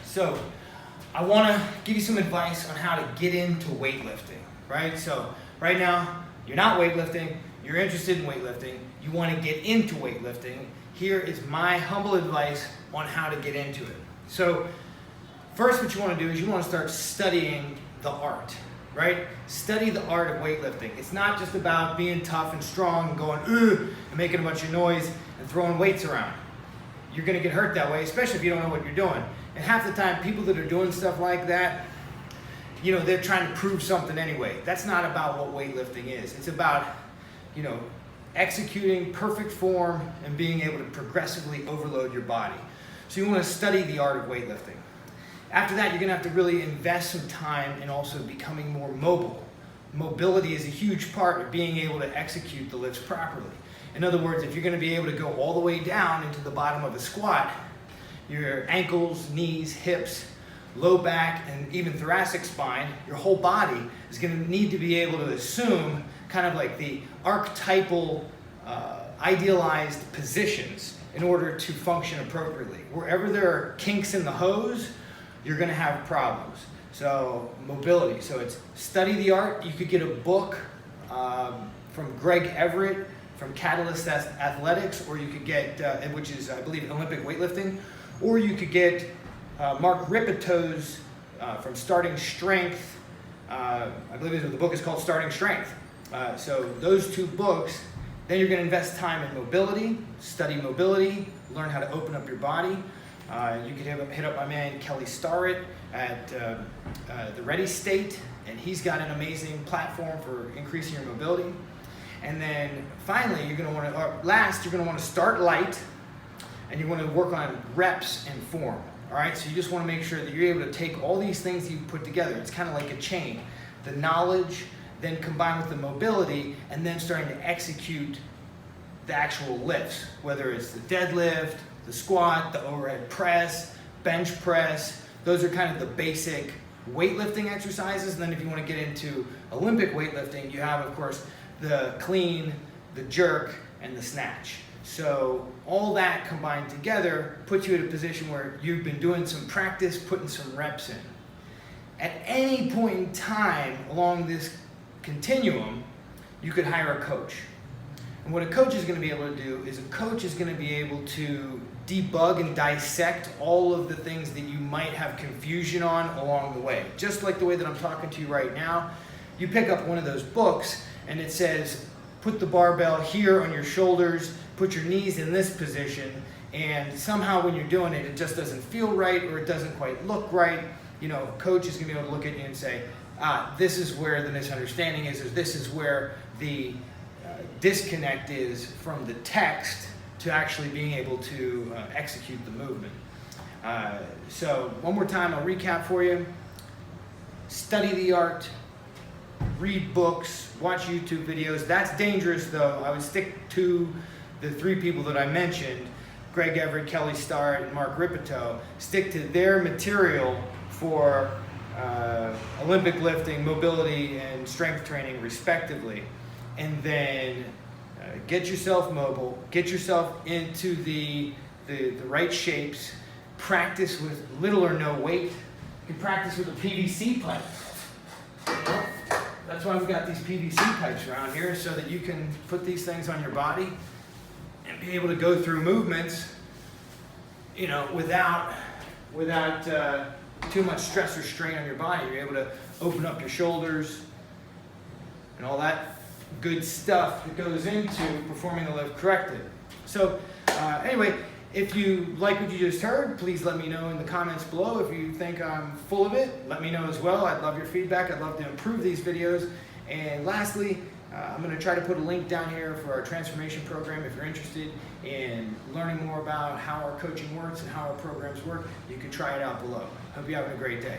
So I want to give you some advice on how to get into weightlifting, right? So right now, you're not weightlifting, you're interested in weightlifting, you want to get into weightlifting. Here is my humble advice on how to get into it. So first, what you want to do is you want to start studying the art, right? Study the art of weightlifting. It's not just about being tough and strong and going and making a bunch of noise and throwing weights around. You're going to get hurt that way, especially if you don't know what you're doing. And half the time, people that are doing stuff like that, you know, they're trying to prove something anyway. That's not about what weightlifting is. It's about, you know, executing perfect form and being able to progressively overload your body. So you want to study the art of weightlifting. After that, you're going to have to really invest some time in also becoming more mobile. Mobility is a huge part of being able to execute the lifts properly. In other words, if you're going to be able to go all the way down into the bottom of a squat, your ankles, knees, hips, low back, and even thoracic spine, your whole body is going to need to be able to assume kind of like the archetypal, idealized positions in order to function appropriately. Wherever there are kinks in the hose, you're going to have problems. So mobility. So it's study the art. You could get a book from Greg Everett from Catalyst Athletics, or you could get, which is, I believe, Olympic weightlifting, or you could get Mark Ripetoe's from Starting Strength. I believe the book is called Starting Strength. So those two books, then you're going to invest time in mobility, study mobility, learn how to open up your body. You could hit up my man Kelly Starrett at the Ready State, and he's got an amazing platform for increasing your mobility. And then finally, you're going to want to, or last, you're going to want to start light, and you want to work on reps and form. All right, so you just want to make sure that you're able to take all these things you've put together. It's kind of like a chain. The knowledge, then combined with the mobility, and then starting to execute the actual lifts, whether it's the deadlift, the squat, the overhead press, bench press. Those are kind of the basic weightlifting exercises. And then if you want to get into Olympic weightlifting, you have, of course, the clean, the jerk, and the snatch. So all that combined together puts you in a position where you've been doing some practice, putting some reps in. At any point in time along this continuum, you could hire a coach. And what a coach is going to be able to do is a coach is going to be able to debug and dissect all of the things that you might have confusion on along the way. Just like the way that I'm talking to you right now, you pick up one of those books and it says, put the barbell here on your shoulders, put your knees in this position, and somehow when you're doing it, it just doesn't feel right or it doesn't quite look right. You know, a coach is going to be able to look at you and say, this is where the misunderstanding is, or this is where the disconnect is from the text to actually being able to execute the movement. So one more time, I'll recap for you. Study the art, read books, watch YouTube videos. That's dangerous though. I would stick to the three people that I mentioned, Greg Everett, Kelly Starrett, and Mark Ripetoe. Stick to their material for Olympic lifting, mobility, and strength training respectively. And then get yourself mobile, get yourself into the right shapes, practice with little or no weight. You can practice with a PVC pipe. That's why we've got these PVC pipes around here, so that you can put these things on your body and be able to go through movements, you know, without too much stress or strain on your body. You're able to open up your shoulders and all that good stuff that goes into performing the lift correctly. So anyway, if you like what you just heard, please let me know in the comments below. If you think I'm full of it, let me know as well. I'd love your feedback. I'd love to improve these videos. And lastly, I'm going to try to put a link down here for our transformation program. If you're interested in learning more about how our coaching works and how our programs work, you can try it out below. Hope you're having a great day.